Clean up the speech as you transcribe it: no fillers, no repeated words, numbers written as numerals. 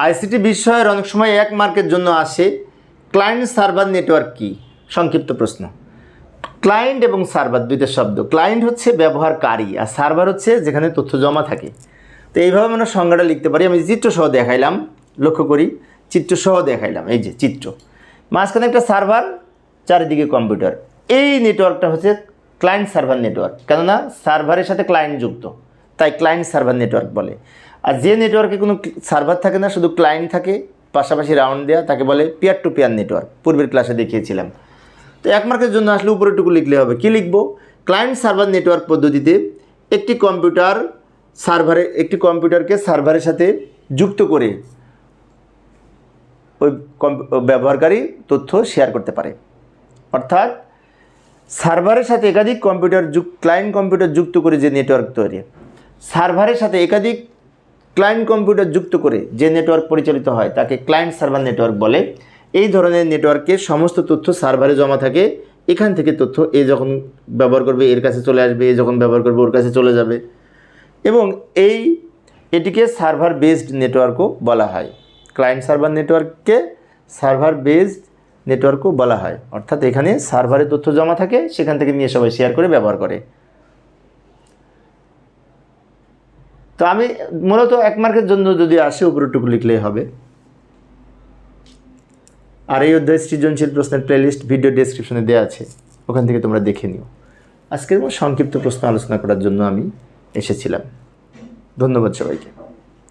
ICT বিষয়ের অনেক সময় 1 মার্কের জন্য আসে ক্লায়েন্ট সার্ভার নেটওয়ার্ক কি? সংক্ষিপ্ত প্রশ্ন। ক্লায়েন্ট এবং সার্ভার দুইটা শব্দ। ক্লায়েন্ট হচ্ছে ব্যবহারকারী আর সার্ভার হচ্ছে যেখানে তথ্য জমা থাকে। তো এইভাবে আমরা সংজ্ঞাটা লিখতে পারি। আমি চিত্রসহ দেখাইলাম, লক্ষ্য করি চিত্রসহ দেখাইলাম। এই যে চিত্র, মাঝখানে একটা সার্ভার, চারিদিকে কম্পিউটার। এই নেটওয়ার্কটা হচ্ছে ক্লায়েন্ট সার্ভার নেটওয়ার্ক, কেননা সার্ভারের সাথে ক্লায়েন্ট যুক্ত, তাই ক্লায়েন্ট সার্ভার নেটওয়ার্ক বলে। আর যে নেটওয়ার্কে কোনো সার্ভার থাকে না, শুধু ক্লায়েন্ট থাকে, পাশাপাশি রাউন্ড দেওয়া, তাকে বলে পিয়ার টু পিয়ার নেটওয়ার্ক। পূর্বের ক্লাসে দেখিয়েছিলাম। তো 1 মার্কের জন্য আসলে উপরেটুকু লিখলে হবে। কি লিখব? ক্লায়েন্ট সার্ভার নেটওয়ার্ক পদ্ধতিতে একটি কম্পিউটারকে সার্ভারের সাথে যুক্ত করে ওই ব্যবহারকারী তথ্য শেয়ার করতে পারে। অর্থাৎ সার্ভারের সাথে একাধিক ক্লায়েন্ট কম্পিউটার যুক্ত করে যে নেটওয়ার্ক তৈরি, সার্ভারের সাথে একাধিক ক্লায়েন্ট কম্পিউটার যুক্ত করে যে নেটওয়ার্ক পরিচালিত হয় তাকে ক্লায়েন্ট সার্ভার নেটওয়ার্ক বলে। এই ধরনের নেটওয়ার্কের সমস্ত তথ্য সার্ভারে জমা থাকে। এখান থেকে তথ্য এ যখন ব্যবহার করবে এর কাছে চলে আসবে, এ যখন ব্যবহার করবে ওর কাছে চলে যাবে, এবং এটিকে সার্ভার বেসড নেটওয়ার্কও বলা হয়। ক্লায়েন্ট সার্ভার নেটওয়ার্ককে সার্ভার বেসড নেটওয়ার্কও বলা হয়। অর্থাৎ এখানে সার্ভারে তথ্য জমা থাকে, সেখান থেকে নিয়ে সবাই শেয়ার করে ব্যবহার করে। তো আমি মূলত 1 মার্কের জন্য যদি আসে উপরেটুকু লিখলেই হবে। আর এই অধ্যায় সৃজনশীল প্রশ্নের প্লেলিস্ট ভিডিও ডেসক্রিপশনে দেওয়া আছে, ওখান থেকে তোমরা দেখে নিও। আজকের সংক্ষিপ্ত প্রশ্ন আলোচনা করার জন্য আমি এসেছিলাম। ধন্যবাদ সবাইকে।